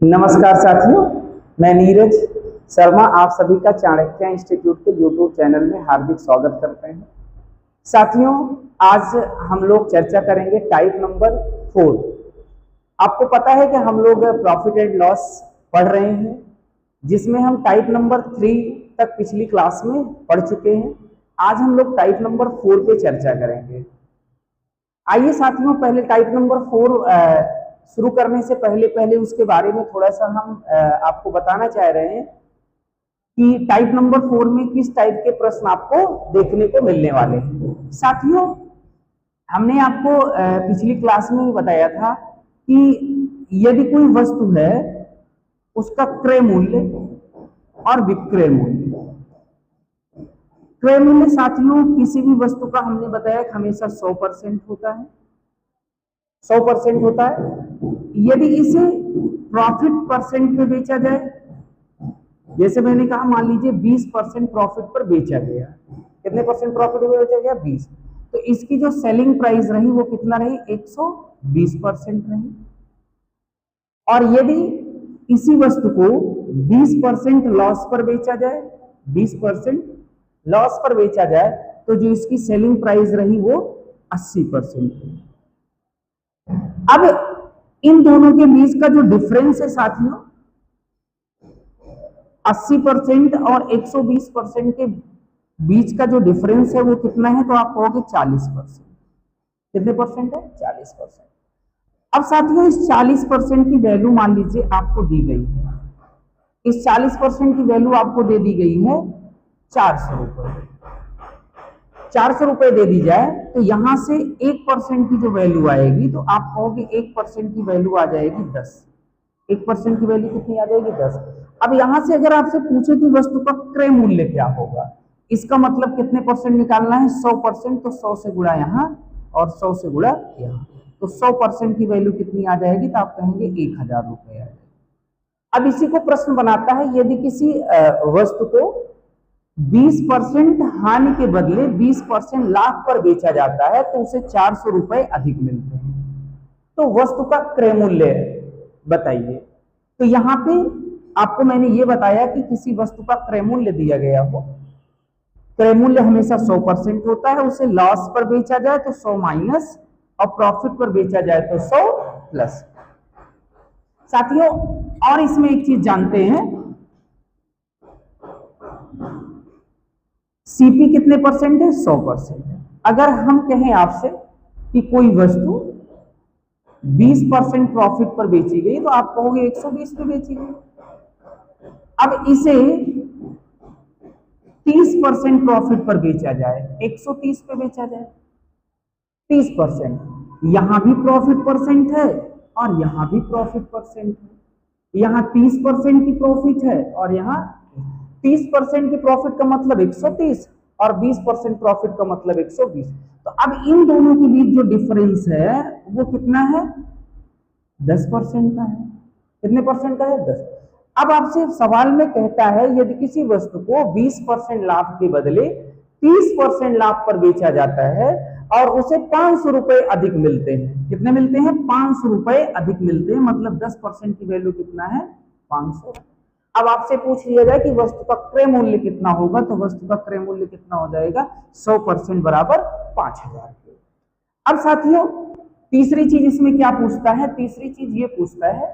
नमस्कार साथियों, मैं नीरज शर्मा आप सभी का चाणक्य इंस्टीट्यूट के यूट्यूब चैनल में हार्दिक स्वागत करते हैं। साथियों, आज हम लोग चर्चा करेंगे टाइप नंबर 4। आपको पता है कि हम लोग प्रॉफिट एंड लॉस पढ़ रहे हैं, जिसमें हम टाइप नंबर 3 तक पिछली क्लास में पढ़ चुके हैं। आज हम लोग टाइप नंबर 4 पे चर्चा करेंगे। आइए साथियों, पहले टाइप नंबर 4 शुरू करने से पहले उसके बारे में थोड़ा सा हम आपको बताना चाह रहे हैं कि टाइप नंबर 4 में किस टाइप के प्रश्न आपको देखने को मिलने वाले हैं। साथियों, हमने आपको पिछली क्लास में ही बताया था कि यदि कोई वस्तु है, उसका क्रय मूल्य और विक्रय मूल्य। क्रय मूल्य साथियों किसी भी वस्तु का हमने बताया कि हमेशा 100% होता है, 100% होता है। यदि इसे प्रॉफिट परसेंट पे बेचा जाए, जैसे मैंने कहा, मान लीजिए 20% प्रॉफिट पर बेचा गया। कितने परसेंट प्रॉफिट पे बेचा गया? 20। तो इसकी जो सेलिंग प्राइस रही वो कितना रही? 120% रही। और यदि इसी वस्तु को 20% लॉस पर बेचा जाए, 20% लॉस पर बेचा जाए, तो जो इसकी सेलिंग प्राइस रही वो 80% रही। अब इन दोनों के बीच का जो डिफरेंस है साथियों, 80% और 120% के बीच का जो डिफरेंस है वो कितना है? तो आप कहोगे 40%। कितने परसेंट है? 40%। अब साथियों, इस 40% की वैल्यू मान लीजिए आपको दी गई है। इस 40% की वैल्यू आपको दे दी गई है 400 रुपए। 400 रुपए दे दी जाए तो यहां से 1% की जो वैल्यू आएगी, तो आप कहोगे 1% की वैल्यू आ जाएगी 10। 1% की वैल्यू कितनी आ जाएगी? 10। अब यहां से अगर आपसे पूछे कि वस्तु का क्रय मूल्य क्या होगा, इसका मतलब कितने परसेंट निकालना है? 100%। तो 100 से गुणा यहां और 100 से गुणा यहां, तो 100% की वैल्यू कितनी आ जाएगी? तो आप कहेंगे 1000 रुपए आ जाएगी। अब इसी को प्रश्न बनाता है, यदि किसी वस्तु को 20% हानि के बदले 20% लाभ पर बेचा जाता है, तो उसे 400 रुपए अधिक मिलते हैं। तो वस्तु का क्रय मूल्य बताइए। तो यहां पे आपको मैंने ये बताया कि किसी वस्तु का क्रय मूल्य दिया गया हो, क्रय मूल्य हमेशा 100% होता है। उसे लॉस पर बेचा जाए तो 100 माइनस, और प्रॉफिट पर बेचा जाए तो 100 प्लस। साथियों, और इसमें एक चीज जानते हैं, सीपी कितने परसेंट है? 100%। अगर हम कहें आपसे कि कोई वस्तु 20% प्रॉफिट पर बेची गई, तो आप कहोगे 120 पे बेची गई। अब इसे 30% प्रॉफिट पर बेचा जाए, 130 पे बेचा जाए, 30%। यहां भी प्रॉफिट परसेंट है और यहां भी प्रॉफिट परसेंट है। यहां 30% की प्रॉफिट है और यहां 30% की प्रॉफिट का मतलब 130 और 20% प्रॉफिट का मतलब 120। तो अब इन दोनों के बीच जो डिफरेंस है वो कितना है? 10% का है। कितने परसेंट का है? 10। अब आपसे सवाल में कहता है, यदि किसी वस्तु को 20% लाभ के बदले 30% लाभ पर बेचा जाता है और उसे 500 रुपए अधिक मिलते हैं। कितने मिलते हैं? 500 रुपए अधिक मिलते हैं। मतलब 10% की वैल्यू कितना है? 500। अब आपसे पूछ लिया जाए कि वस्तु का क्रय मूल्य कितना होगा, तो वस्तु का क्रय मूल्य कितना हो जाएगा? 100% बराबर 5000। अब साथियों, तीसरी चीज इसमें क्या पूछता है? तीसरी चीज ये पूछता है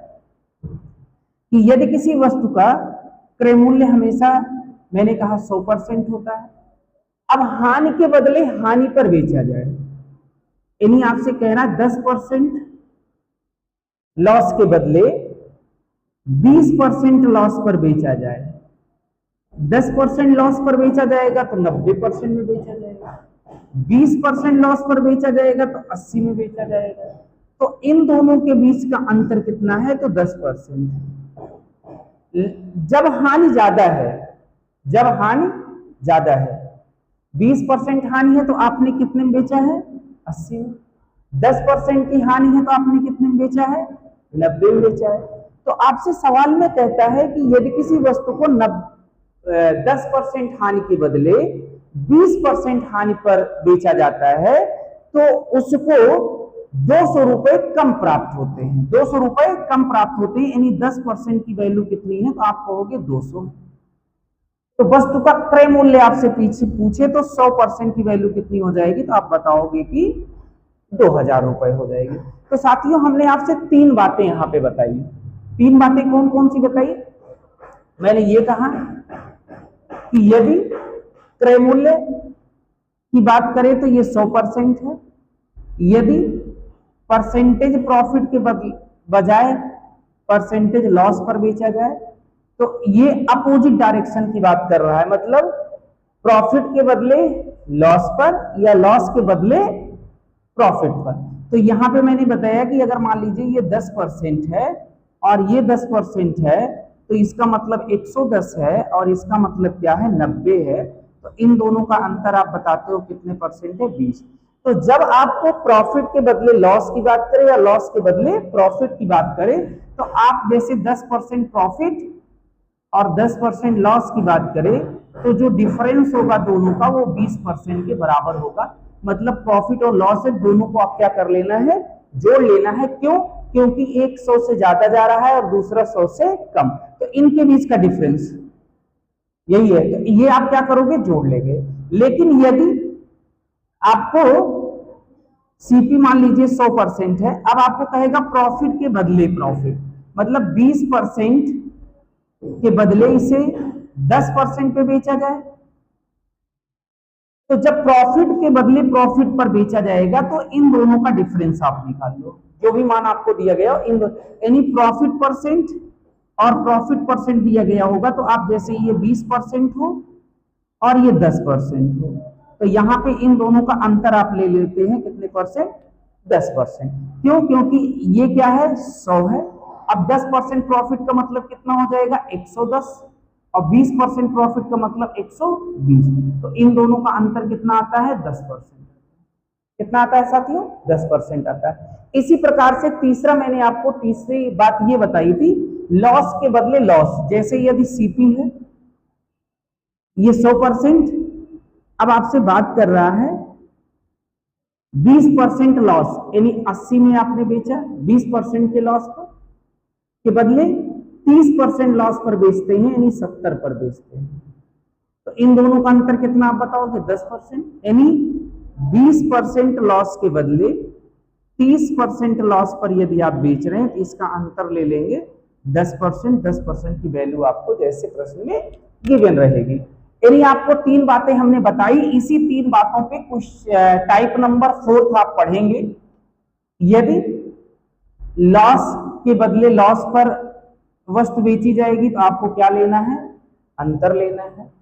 कि यदि किसी वस्तु का क्रय मूल्य हमेशा, मैंने कहा 100% होता है, अब हानि के बदले हानि पर बेचा जाए, यानी आपसे कह रहा है 10% लॉस के बदले 20% लॉस पर बेचा जाए। 10% लॉस पर बेचा जाएगा तो 90% में बेचा जाएगा, 20% लॉस पर बेचा जाएगा तो 80 में बेचा जाएगा। तो इन दोनों के बीच का अंतर कितना है? तो 10%। जब हानि ज्यादा है, जब हानि ज्यादा है, 20% हानि है तो आपने कितने में बेचा है? 80 में। 10% की हानि है तो आपने कितने में बेचा है? 90 में बेचा है। तो आपसे सवाल में कहता है कि यदि किसी वस्तु को 10% हानि के बदले 20% हानि पर बेचा जाता है, तो उसको ₹200 कम प्राप्त होते हैं, ₹200 कम प्राप्त होते हैं, यानी 10% की वैल्यू कितनी है, तो आप कहोगे 200। तो वस्तु का क्रय मूल्य आपसे पीछे पूछे तो 100% की वैल्यू कितनी हो जाएगी, तो आप बताओगे कि ₹2000 हो जाएगी। तो साथियों हमने आपसे 3 बातें यहाँ पे बताई। 3 बातें कौन कौन सी बताई? मैंने ये कहा कि यदि क्रय मूल्य की बात करें तो ये 100% है, यदि परसेंटेज प्रॉफिट के बजाय परसेंटेज लॉस पर बेचा जाए तो ये अपोजिट डायरेक्शन की बात कर रहा है, मतलब प्रॉफिट के बदले लॉस पर या लॉस के बदले प्रॉफिट पर। तो यहां पे मैंने बताया कि अगर मान लीजिए ये 10% है और ये 10% है तो इसका मतलब 110 है और इसका मतलब क्या है 90 है, तो इन दोनों का अंतर आप बताते हो कितने परसेंट है 20। तो जब आपको प्रॉफिट के बदले लॉस की बात करें या लॉस के बदले प्रॉफिट की बात करें तो आप जैसे 10% प्रॉफिट और 10% लॉस की बात करें तो जो डिफरेंस होगा दोनों का वो 20% के बराबर होगा। मतलब प्रॉफिट और लॉस है दोनों को आप क्या कर लेना है, जोड़ लेना है। क्यों? क्योंकि एक 100 से ज्यादा जा रहा है और दूसरा 100 से कम, तो इनके बीच का डिफरेंस यही है, तो ये आप क्या करोगे, जोड़ लेंगे। लेकिन यदि आपको सीपी मान लीजिए 100% है, अब आपको कहेगा प्रॉफिट के बदले प्रॉफिट, मतलब 20% के बदले इसे 10% पे बेचा जाए। तो जब प्रॉफिट के बदले प्रॉफिट पर बेचा जाएगा तो इन दोनों का डिफरेंस आप निकाल लो, जो भी मान आपको दिया गया इन यानी प्रॉफिट परसेंट और प्रॉफिट परसेंट दिया गया होगा, तो आप जैसे ये 20% हो और ये 10% हो, तो यहाँ पे इन दोनों का अंतर आप ले लेते हैं कितने परसेंट, 10%। क्यों? क्योंकि ये क्या है 100 है, अब 10% प्रॉफिट का मतलब कितना हो जाएगा 110 और 20% प्रॉफिट का मतलब 120, तो इन दोनों का अंतर कितना आता है 10%। कितना आता है साथियों, 10% आता है। इसी प्रकार से तीसरा मैंने आपको तीसरी बात ये बताई थी, लॉस के बदले लॉस। जैसे यदि सीपी है ये 100%, अब आपसे बात कर रहा है 20% लॉस, यानी 80 में आपने बेचा 20% के लॉस पर, के बदले 30% लॉस पर बेचते हैं, यानी 70 पर बेचते हैं। तो इन दोनों का अंतर कितना आप बताओगे 10%, यानी 20% लॉस के बदले 30% लॉस पर यदि आप बेच रहे हैं तो इसका अंतर ले लेंगे 10%। 10% की वैल्यू आपको जैसे प्रश्न में गिवन रहेगी। यानी आपको 3 बातें हमने बताई, इसी 3 बातों पे कुछ टाइप नंबर 4 आप पढ़ेंगे। यदि लॉस के बदले लॉस पर वस्तु बेची जाएगी तो आपको क्या लेना है, अंतर लेना है।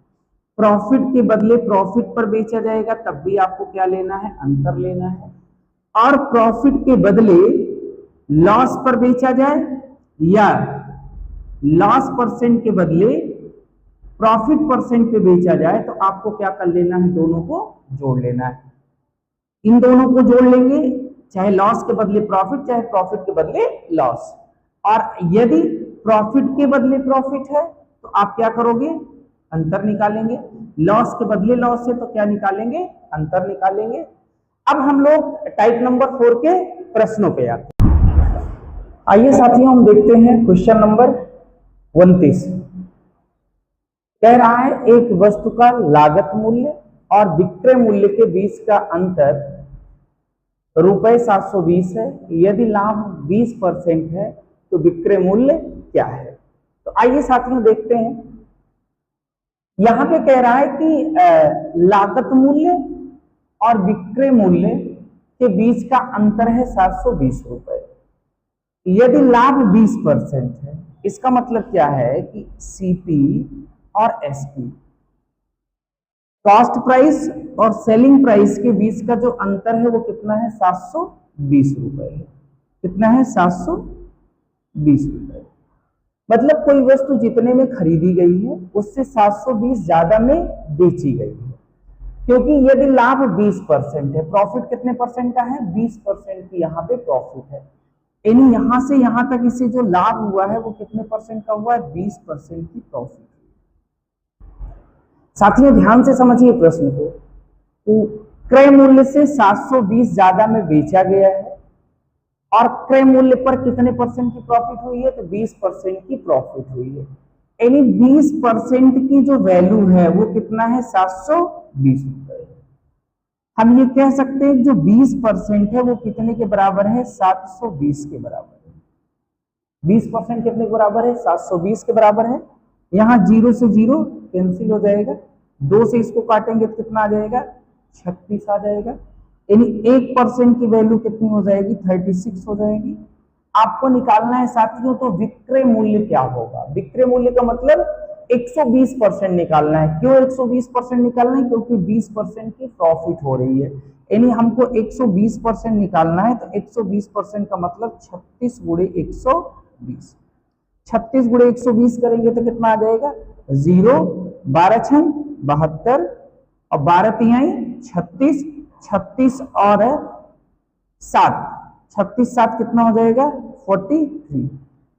प्रॉफिट के बदले प्रॉफिट पर बेचा जाएगा तब भी आपको क्या लेना है, अंतर लेना है। और प्रॉफिट के बदले लॉस पर बेचा जाए या लॉस परसेंट के बदले प्रॉफिट परसेंट पे बेचा जाए तो आपको क्या कर लेना है, दोनों को जोड़ लेना है। इन दोनों को जोड़ लेंगे, चाहे लॉस के बदले प्रॉफिट चाहे प्रॉफिट के बदले लॉस। और यदि प्रॉफिट के बदले प्रॉफिट है तो आप क्या करोगे, अंतर निकालेंगे। लॉस के बदले लॉस है तो क्या निकालेंगे, अंतर निकालेंगे। अब हम लोग टाइप नंबर 4 के प्रश्नों पे आते हैं। आइए साथियों हम देखते हैं क्वेश्चन नंबर 29। कह रहा है एक वस्तु का लागत मूल्य और विक्रय मूल्य के बीच का अंतर ₹720 है। यदि लाभ 20% है तो विक्रय मूल्य क्या है। तो आइए साथियों देखते हैं। यहां पे कह रहा है कि लागत मूल्य और विक्रय मूल्य के बीच का अंतर है ₹720। यदि लाभ 20% है, इसका मतलब क्या है कि सीपी और एसपी, कॉस्ट प्राइस और सेलिंग प्राइस के बीच का जो अंतर है वो कितना है, ₹720 है। कितना है, ₹720। मतलब कोई वस्तु जितने में खरीदी गई है उससे 720 ज्यादा में बेची गई है। क्योंकि यदि लाभ 20% है, प्रॉफिट कितने परसेंट का है, 20% की यहाँ पे प्रॉफिट है, यानी यहां से यहां तक इसे जो लाभ हुआ है वो कितने परसेंट का हुआ है, 20% की प्रॉफिट। साथियों ध्यान से समझिए प्रश्न को। क्रय मूल्य से 720 ज्यादा में बेचा गया है और क्रय मूल्य पर कितने परसेंट की प्रॉफिट हुई है? तो 20% की प्रॉफिट हुई है। यानी 20% की जो वैल्यू है वो कितना है? 720 रुपए। हम ये कह सकते हैं जो 20% है वो कितने के बराबर है? 720 के बराबर है। 20% कितने के बराबर है? 720 के बराबर है। यहाँ 0 से 0 कैंसिल हो जाएगा, 2 से इसको काटेंगे तो कितना आ जाएगा? 36 आ जाएगा। यानी 1% की वैल्यू कितनी हो जाएगी? 36 हो जाएगी। आपको निकालना है साथियों तो विक्रय मूल्य क्या होगा? विक्रय मूल्य का मतलब 120% निकालना है। क्यों 120% निकालना है? क्योंकि 20% की प्रॉफिट हो रही है। यानी हमको 120% निकालना है तो 120% का मतलब 36 गुणे 120। 36 गुणे 120 करेंगे तो कितना आ जाएगा? 0, 12 छंग 72 और 12 तिहाई 36, 36 और 7, 36 7 कितना हो जाएगा? 43।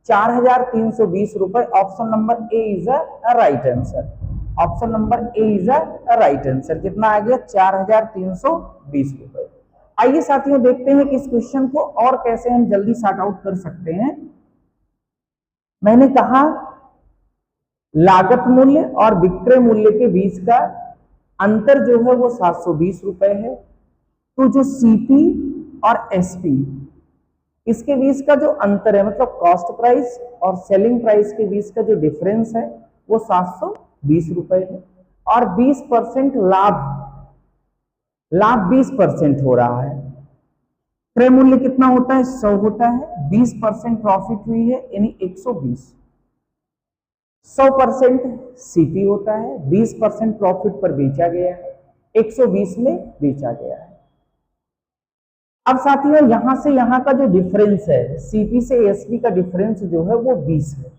4320 रुपए। Option number A is a right answer. Option number A is a right answer. कितना आ गया? 4320 रुपए। आइए साथियों देखते हैं कि इस क्वेश्चन को और कैसे हम जल्दी सॉर्ट आउट कर सकते हैं। मैंने कहा लागत मूल्य और विक्रय मूल्य के बीच का अंतर जो है वो 720 रुपए है। तो जो सीपी और एसपी इसके बीच का जो अंतर है, मतलब कॉस्ट प्राइस और सेलिंग प्राइस के बीच का जो डिफरेंस है वो 720 रुपए है। और 20% लाभ 20% हो रहा है। क्रय मूल्य कितना होता है? 100 होता है। 20% प्रॉफिट हुई है यानी 120। 100% सीपी होता है, 20% प्रॉफिट पर बेचा गया है, 120 में बेचा गया है। अब साथियों यहां से यहां का जो डिफरेंस है, सीपी से एसपी का डिफरेंस जो है वो 20 है।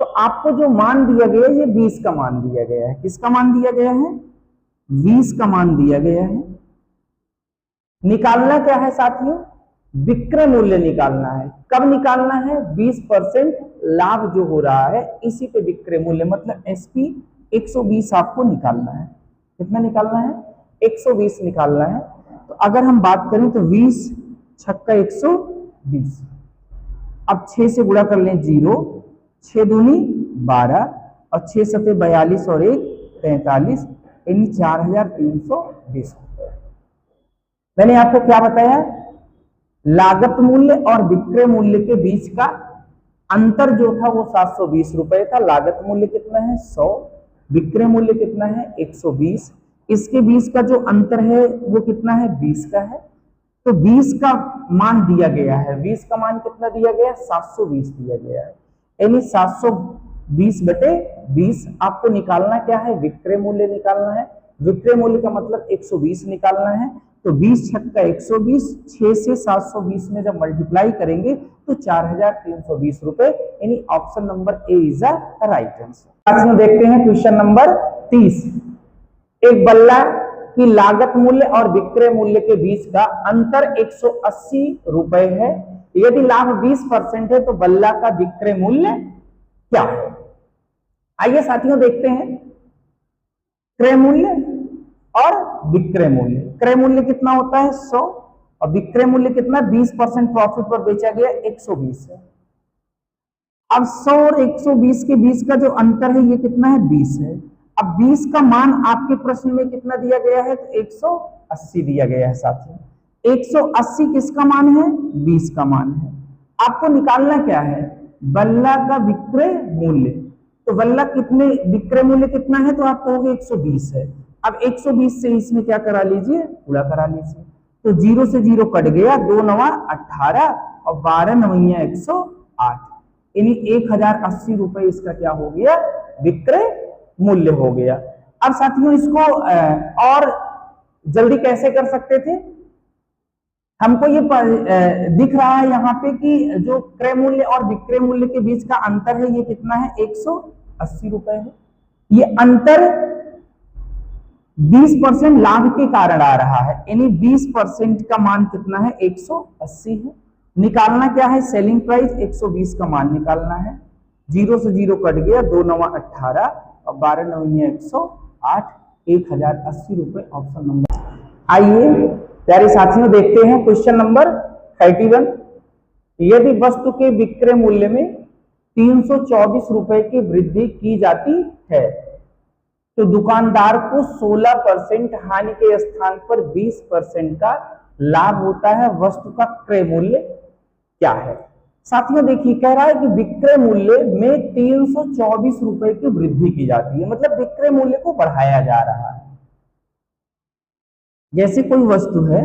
तो आपको जो मान दिया गया है ये 20 का मान दिया गया है। किसका मान दिया गया है? 20 का मान दिया गया है। निकालना क्या है साथियों? विक्रय मूल्य निकालना है। कब निकालना है? 20% लाभ जो हो रहा है इसी पे विक्रय मूल्य, मतलब एसपी 120 आपको निकालना है। कितना निकालना है? 120 निकालना है। तो अगर हम बात करें तो 20 छक्का 120। अब 6 से गुणा कर लें 0, 6 दूनी 12 और 6 सते 42 और 1 43, यानी 4320 रुपए। मैंने आपको क्या बताया? लागत मूल्य और विक्रय मूल्य के बीच का अंतर जो था वो 720 रुपए था। लागत मूल्य कितना है? 100। विक्रय मूल्य कितना है? 120। इसके बीच का जो अंतर है वो कितना है? 20 का है। तो 20 का मान दिया गया है। 20 का मान कितना दिया गया? 720 दिया गया है। यानी 720 बटे 20 आपको निकालना क्या है? विक्रय मूल्य निकालना है। विक्रय मूल्य का मतलब 120 निकालना है। तो 20 छक्का 120, 6 से 720 में जब मल्टीप्लाई करेंगे तो 4320 रुपए। यानी option number A is a right answer. आज हम देखते हैं क्वेश्चन नंबर 30। एक बल्ला की लागत मूल्य और विक्रय मूल्य के बीच का अंतर 180 रुपए है। यदि लाभ 20% है तो बल्ला का विक्रय मूल्य क्या है? आइए साथियों देखते हैं क्रय मूल्य और विक्रय मूल्य। क्रय मूल्य कितना होता है? 100 और विक्रय मूल्य कितना? 20% प्रॉफिट पर बेचा गया 120 है। अब 100 और 120 के बीच का जो अंतर है ये कितना है? 20 है। अब 20 का मान आपके प्रश्न में कितना दिया गया है? तो 180 दिया गया है साथियों। 180 किसका मान है? 20 का मान है। आपको निकालना क्या है? बल्ला का विक्रय मूल्य। तो बल्ला कितने, विक्रय मूल्य कितना है? तो आप कहोगे 120 है। अब 120 से इसमें क्या करा लीजिए? पूरा करा लीजिए। तो 0 से 0 कट गया, 2 9 18 और 12 9 108, यानी 1080 रुपए इसका क्या हो गया? विक्रय मूल्य हो गया। अब साथियों इसको और जल्दी कैसे कर सकते थे? हमको ये दिख रहा है यहाँ पे कि जो क्रय मूल्य और विक्रय मूल्य के बीच का अंतर है ये कितना है? 180 रुपए है। ये अंतर 20% लाभ के कारण आ रहा है, यानी 20% का मान कितना है? 180 है। निकालना क्या है? सेलिंग प्राइस 120 का मान निकालना है। 0 से 0 कट गया, 2 9 18 और 12 9 108, 1080 रुपए ऑप्शन नंबर। आइए प्यारे साथियों देखते हैं क्वेश्चन नंबर 31। यदि वस्तु के विक्रय मूल्य में 324 रुपए की वृद्धि की जाती है तो दुकानदार को 16% हानि के स्थान पर 20% का लाभ होता है। वस्तु का क्रय मूल्य क्या है? साथियों देखिए, कह रहा है कि विक्रय मूल्य में 324 रुपए की वृद्धि की जाती है, मतलब विक्रय मूल्य को बढ़ाया जा रहा है। जैसे कोई वस्तु है,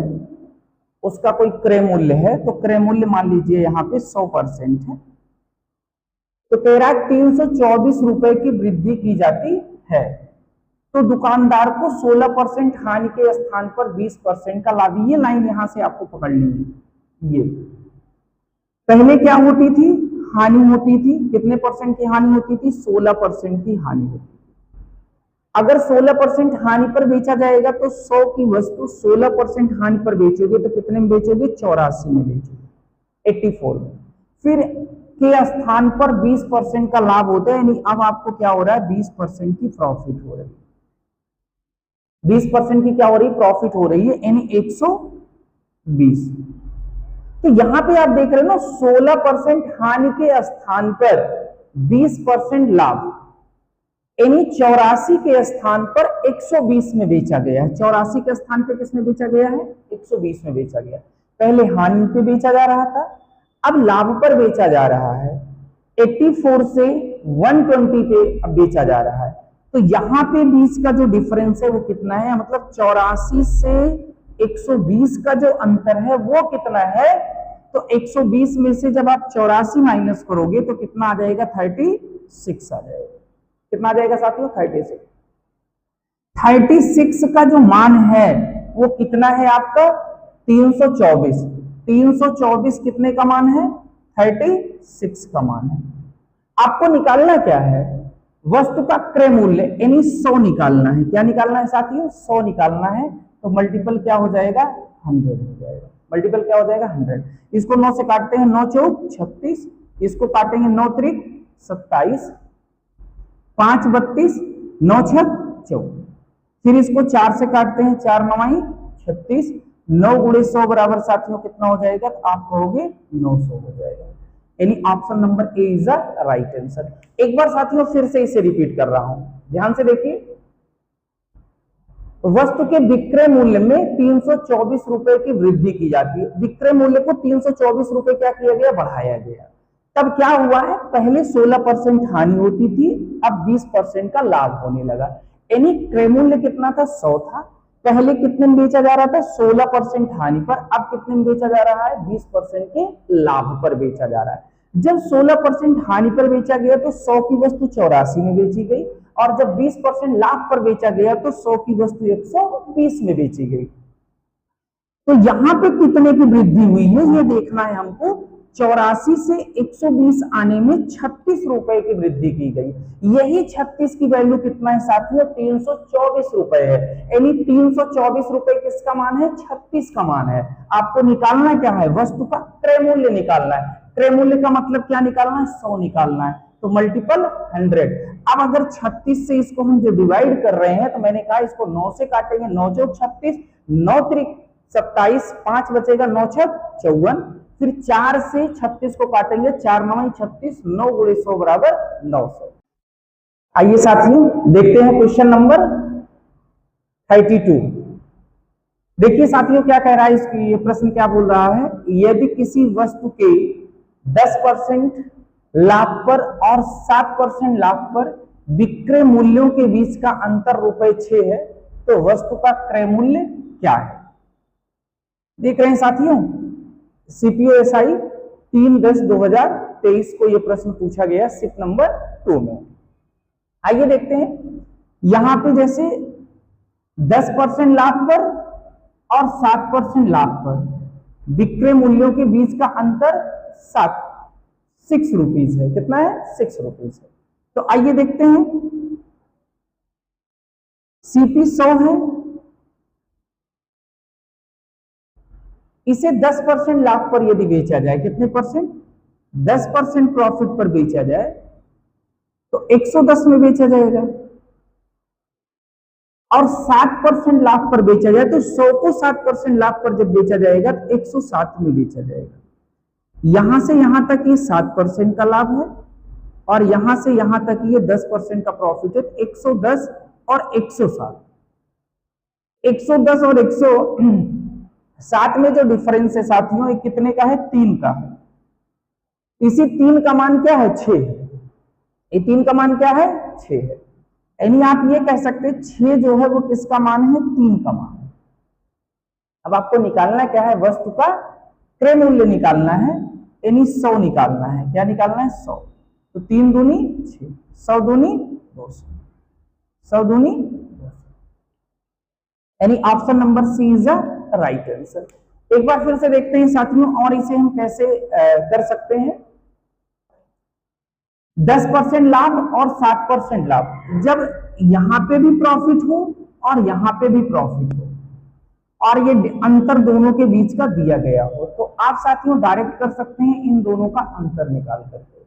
उसका कोई क्रय मूल्य है, तो क्रय मूल्य मान लीजिए यहाँ पे 100% है, तो कह रहा है 324 रुपए की वृद्धि की जाती है तो दुकानदार को 16% हानि के स्थान पर 20% का लाभ। ये लाइन यहां से आपको पकड़नी है। ये पहले क्या होती थी? हानि होती थी। कितने परसेंट की हानि होती थी? 16% की हानि होती थी। अगर 16% हानि पर बेचा जाएगा तो 100 की वस्तु 16% हानि पर बेचोगे तो कितने में बेचोगे? 84 में बेचोगे, 84 में। फिर के स्थान पर 20% का लाभ होता है, यानी अब आपको क्या हो रहा है? 20% की प्रॉफिट हो रही है। 20% की क्या हो रही है? प्रॉफिट हो रही है, यानी 120। तो यहां पे आप देख रहे हो ना, 16% हानि के स्थान पर 20% लाभ, यानी 84 के स्थान पर 120 में बेचा गया है। 84 के स्थान पर किसमें बेचा गया है? 120 में बेचा गया। पहले हानि पे बेचा जा रहा था, अब लाभ पर बेचा जा रहा है। 84 से 120 पे अब बेचा जा रहा है। तो यहां पे बीच का जो डिफरेंस है वो कितना है? मतलब 84 से 120 का जो अंतर है वो कितना है? तो 120 में से जब आप 84 माइनस करोगे तो कितना आ जाएगा? 36 आ जाएगा। कितना आ जाएगा साथियों? 36। 36 का जो मान है वो कितना है आपका? 324। 324 कितने का मान है? 36 का मान है। आपको निकालना क्या है? वस्तु का क्रय मूल्य, यानी 100 निकालना है। क्या निकालना है साथियों? 100 निकालना है। तो मल्टीपल क्या हो जाएगा? 100 हो जाएगा। मल्टीपल क्या हो जाएगा? 100। इसको 9 से काटते हैं, 9 चौक 36, इसको काटेंगे 9 त्रिक 27, 5 32, 9 छक 24। फिर इसको 4 से काटते हैं, 4 9 36, 9 गुणे 100 बराबर साथियों कितना हो जाएगा? तो आप कहोगे 900 हो जाएगा। यानी option number A is the right answer. एक बार साथियों फिर से इसे रिपीट कर रहा हूं, ध्यान से देखिए। वस्तु के विक्रय मूल्य में 324 रुपए की वृद्धि की जाती है। विक्रय मूल्य को 324 रुपए क्या किया गया? बढ़ाया गया। तब क्या हुआ है? पहले 16% हानि होती थी, अब 20% का लाभ होने लगा। यानी क्रय मूल्य कितना था? 100 था। पहले कितने में बेचा जा रहा था? 16% हानि पर। अब कितने में बेचा जा रहा है? 20% के लाभ पर बेचा जा रहा है। जब 16% हानि पर बेचा गया तो 100 की वस्तु 84 में बेची गई, और जब 20% लाभ पर बेचा गया तो 100 की वस्तु 120 में बेची गई। तो यहां पे कितने की वृद्धि हुई है ये देखना है हमको। 84 से 120 आने में 36 रुपए की वृद्धि की गई। यही 36 की वैल्यू कितना है साथियों? 324 रुपए है। यानी 324 रुपए किसका मान है? 36 का मान है। आपको निकालना क्या है? वस्तु का क्रय मूल्य निकालना है। क्रय मूल्य का मतलब क्या निकालना है? 100 निकालना है। तो मल्टीपल 100। अब अगर 36 से इसको हम जो डिवाइड कर रहे हैं तो मैंने कहा इसको 9 से काटेंगे, 9 चौक 36, 9 त्रिक 27, 5 बचेगा, 9 छक 54। फिर 4 से 36 को काटेंगे, 4 9 36, 9 गुणे 100 बराबर 900। आइए साथियों देखते हैं क्वेश्चन नंबर 32। देखिए साथियों क्या कह रहा है, इसकी ये प्रश्न क्या बोल रहा है? यदि किसी वस्तु के 10% लाभ पर और 7% लाभ पर विक्रय मूल्यों के बीच का अंतर ₹6 है तो वस्तु का क्रय मूल्य क्या है? देख रहे हैं साथियों, CPO-SI 3/10/2023 को यह प्रश्न पूछा गया शिफ्ट नंबर 2 में। आइए देखते हैं। यहां पे जैसे 10% लाभ पर और 7% लाभ पर विक्रय मूल्यों के बीच का अंतर 6 रुपीज है। कितना है? 6 रुपीज है। तो आइए देखते हैं। CP 100 है, इसे 10% लाभ पर यदि बेचा जाए, कितने परसेंट? 10% प्रॉफिट पर बेचा जाए तो 110 में बेचा जाएगा, और 7% लाभ पर बेचा जाए तो 100 को 7% लाभ पर जब बेचा जाएगा तो 107 में बेचा जाएगा। यहां से यहां तक ये 7% का लाभ है और यहां से यहां तक ये 10% का प्रॉफिट है। 110 और 107, 110 और 107 में जो डिफरेंस है साथियों, ये कितने का है? 3 का है। इसी 3 का मान क्या है? 6 है। ये 3 का मान क्या है? 6 है। यानी आप ये कह सकते हैं 6 जो है वो किसका मान है? 3 का मान है। अब आपको निकालना क्या है? वस्तु का क्रय मूल्य निकालना है, यानी 100 निकालना है। क्या निकालना है? 100। तो 3 दूनी 6, 100 दूनी 200, 100 दूनी 200, यानी option number C is the right answer. एक बार फिर से देखते हैं साथियों, और इसे हम कैसे कर सकते हैं। 10% लाभ और 7% लाभ, जब यहां पे भी प्रॉफिट हो और यहां पे भी प्रॉफिट हो और ये अंतर दोनों के बीच का दिया गया हो, तो आप साथियों डायरेक्ट कर सकते हैं इन दोनों का अंतर निकाल करके।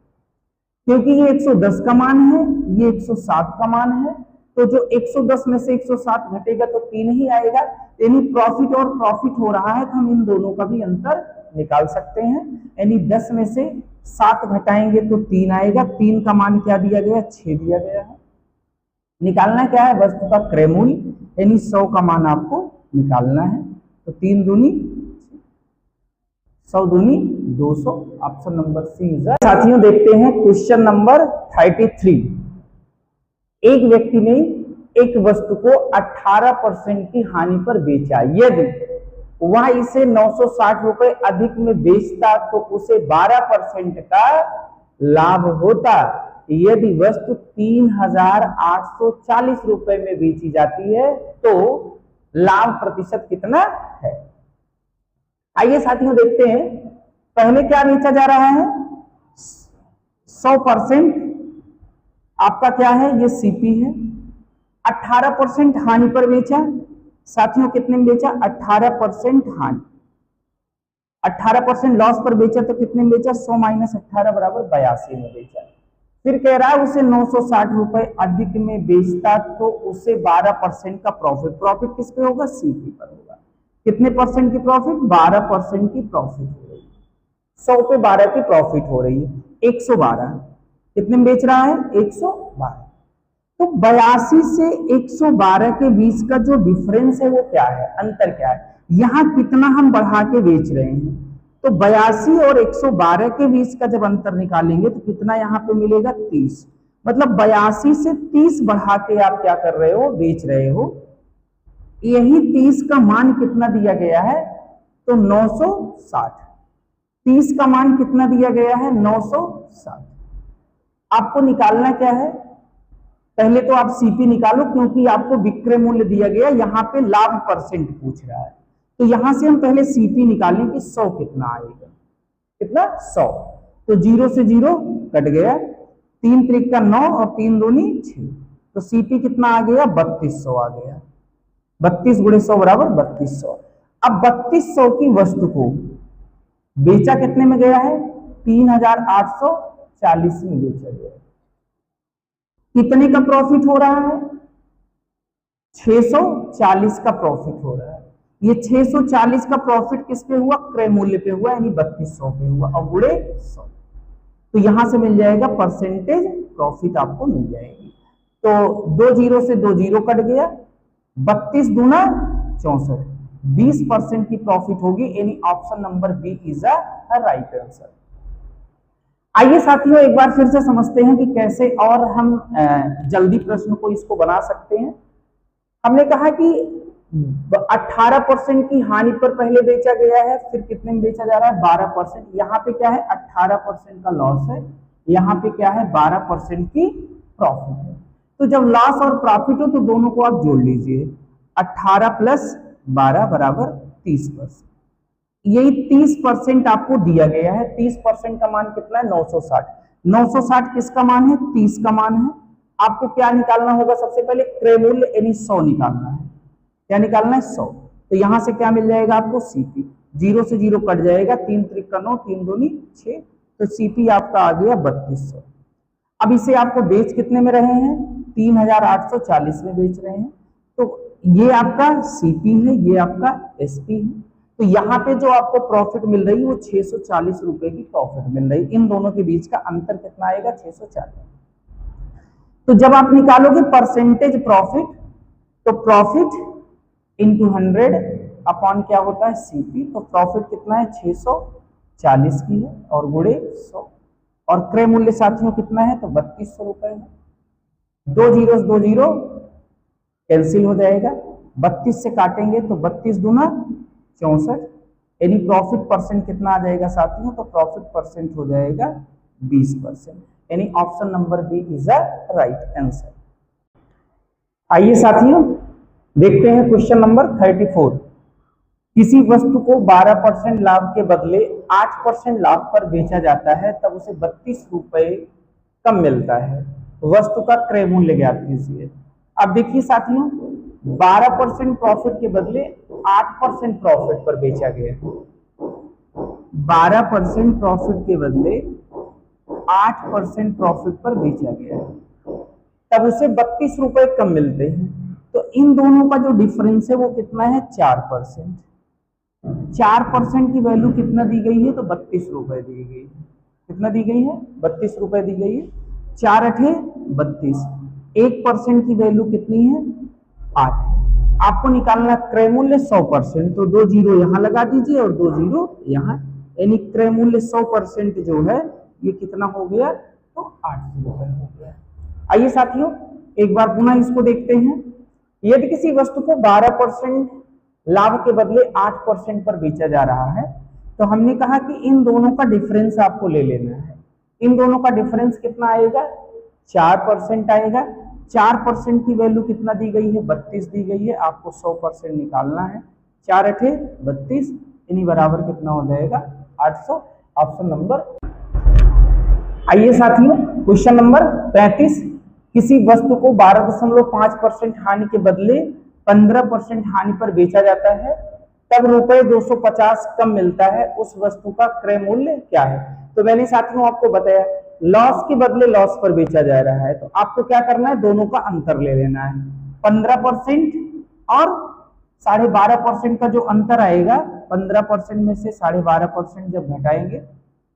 क्योंकि ये 110 का मान है, ये 107 का मान है, तो जो 110 में से 107 घटेगा तो 3 ही आएगा। यानी प्रॉफिट और प्रॉफिट हो रहा है, तो हम इन दोनों का भी अंतर निकाल सकते हैं। यानी 10 में से 7 घटाएंगे तो 3 आएगा। 3 का मान क्या दिया गया? 6 दिया गया है। निकालना क्या है? वस्तु का क्रय मूल्य, यानी 100 का मान आपको निकालना है। तो 3 दूनी 100 दूनी 200, ऑप्शन नंबर सी इज। साथियों देखते हैं क्वेश्चन नंबर 33। एक व्यक्ति ने एक वस्तु को 18% की हानि पर बेचा। यदि वह इसे 960 रुपए अधिक में बेचता तो उसे 12% का लाभ होता। यदि वस्तु 3840 रुपए में बेची जाती है तो लाभ प्रतिशत कितना है? आइए साथियों देखते हैं। पहले क्या बेचा जा रहा है? 100% आपका क्या है? ये सीपी है। 18% हानि पर बेचा। साथियों कितने में बेचा? 18% हानि। 18% लॉस पर बेचा तो कितने में बेचा? 100 माइनस 18 बराबर 82 में बेचा। फिर कह रहा है उसे 960 रुपए अधिक में बेचता तो उसे 12% का प्रॉफिट। प्रॉफिट किस पे होगा? सीपी पर होगा। कितने परसेंट की प्रॉफिट? 12% की प्रॉफिट हो रही है। 100 पे 12 की प्रॉफिट हो रही है। 112 कितने में बेच रहा है? 112। तो 82 से 112 के बीच का जो डिफरेंस है वो क्या है? अंतर क्या है? यहां कितना हम बढ़ा के बेच रहे हैं? तो 82 और 112 के बीच का जब अंतर निकालेंगे तो कितना यहां पे मिलेगा? 30। मतलब 82 से 30 बढ़ा के आप क्या कर रहे हो? बेच रहे हो। यही 30 का मान कितना दिया गया है? तो 960। 30 का मान कितना दिया गया है? 960। आपको निकालना क्या है? पहले तो आप सीपी निकालो, क्योंकि आपको विक्रय मूल्य दिया गया, यहां पे लाभ परसेंट पूछ रहा है। तो यहां से हम पहले सीपी निकालें कि 100 कितना आएगा। कितना? 100। तो 0 से 0 कट गया। 3 त्रिक का 9 और 3 दूनी 6। तो सीपी कितना आ गया? 3200 आ गया। 32 गुणे 100 बराबर 3200। अब 3200 की वस्तु को बेचा कितने में गया है? 3840 में बेचा गया। कितने का प्रॉफिट हो रहा है? 640 का प्रॉफिट हो रहा है। ये 640 का प्रॉफिट किस पे हुआ? क्रय मूल्य पे हुआ, यानी 3200 पे हुआ और गुणे 100। तो यहां से मिल जाएगा परसेंटेज प्रॉफिट आपको मिल जाएगी। तो 2 0 से 2 0 कट गया। 32 दूना 64, 20% की प्रॉफिट होगी, यानी option number B is a right answer. आइए साथियों एक बार फिर से समझते हैं कि कैसे और हम जल्दी प्रश्न को इसको बना सकते हैं। हमने कहा कि 18% की हानि पर पहले बेचा गया है, फिर कितने में बेचा जा रहा है? 12%। यहाँ पे क्या है? 18% का लॉस है, यहाँ पे क्या है? 12% की प्रॉफिट है। तो जब लॉस और प्रॉफिट हो तो दोनों को आप जोड़ लीजिए। 18 प्लस 12 बराबर 30%। यही 30% आपको दिया गया है। 30% का मान कितना है? 960। 960 किसका मान है? 30 का मान है। आपको क्या निकालना होगा? सबसे पहले क्रय मूल्य यानी 100 निकालना है। क्या निकालना है? 100। तो यहां से क्या मिल जाएगा आपको? सीपी। 0 से 0 कट जाएगा। 3 त्रिक का 9, 3 दूनी 6। तो सीपी आपका आ गया 3200। अब इसे आपको बेच कितने में रहे हैं? 3840 में बेच रहे हैं। तो ये आपका सीपी है, ये आपका एसपी है। तो यहाँ पे जो आपको प्रॉफिट मिल रही है वो 640 रुपए की प्रॉफिट मिल रही है। इन दोनों के बीच का अंतर कितना आएगा? 640। तो जब आप निकालोगे परसेंटेज प्रॉफिट, तो प्रॉफिट इंटू 100 अपॉन क्या होता है? सीपी। तो प्रॉफिट कितना है? 640 की है और गुणे 100। और क्रय मूल्य साथियों कितना है? तो 3200 रुपए है। 2 जीरो कैंसिल हो जाएगा, 32 से काटेंगे तो 32 दूना 64, यानी प्रॉफिट परसेंट कितना आ जाएगा साथियों? तो प्रॉफिट परसेंट हो जाएगा 20%, यानी option number B is a right answer. आइए साथियों देखते हैं क्वेश्चन नंबर 34। किसी वस्तु को 12% लाभ के बदले 8% लाभ पर बेचा जाता है, तब उसे 32 रुपए कम मिलता है। वस्तु का क्रय मूल्य ज्ञात कीजिए। अब देखिए साथियों, 12% प्रॉफिट के बदले 8% प्रॉफिट पर बेचा गया है। 12% प्रॉफिट के बदले 8% प्रॉफिट पर बेचा गया है, तब उसे 32 रुपए कम मिलते हैं। तो इन दोनों का जो डिफरेंस है वो कितना है? 4%। 4% की वैल्यू कितना दी गई है? तो 32 रुपए दी गई है। कितना दी गई है? 32 रुपए दी गई है। 4 अठे 32। 1% की वैल्यू कितनी है? 8। आपको निकालना क्रय मूल्य 100%, तो 2 जीरो यहां लगा दीजिए और 2 जीरो यहां, यानी क्रय मूल्य 100% जो है ये कितना हो गया? तो 800 रुपए हो गया। आइए साथियों एक बार पुनः इसको देखते हैं। यदि किसी वस्तु को 12% लाभ के बदले 8% पर बेचा जा रहा है, तो हमने कहा कि इन दोनों का डिफरेंस आपको ले लेना है। इन दोनों का डिफरेंस कितना आएगा? 4% आएगा। 4% की वैल्यू कितना दी गई है? 32 दी गई है। आपको 100% निकालना है। 4 अठे 32, यानी बराबर कितना हो जाएगा? 800। Option number. आइए साथियों क्वेश्चन नंबर 35। किसी वस्तु को 12.5% हानि के बदले 15% हानि पर बेचा जाता है, तब रुपए 250 कम मिलता है। उस वस्तु का क्रय मूल्य क्या है? तो मैंने साथियों आपको बताया लॉस के बदले लॉस पर बेचा जा रहा है, तो आपको क्या करना है? दोनों का अंतर ले लेना है। 15% और 12.5% का जो अंतर आएगा, 15% में से 12.5% जब घटाएंगे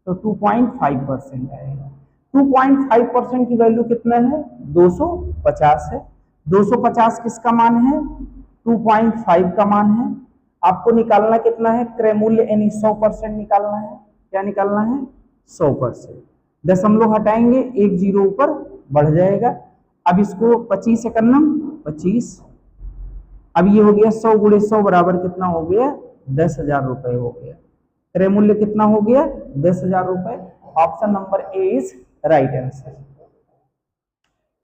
तो 2.5% आएगा। 2.5% की वैल्यू कितना है? 250 है। 250 किसका मान है? 2.5 का मान है। आपको निकालना कितना है? क्रय मूल्य, यानी 100% निकालना है। क्या निकालना है? 100%। दशमलव हटाएंगे, 1 जीरो ऊपर बढ़ जाएगा। अब इसको 25 से करना 25। अब ये हो गया 100 गुणे 100 बराबर कितना हो गया? 10,000 रुपए हो गया। क्रय मूल्य कितना हो गया? 10,000 रुपए। Option number A is right answer.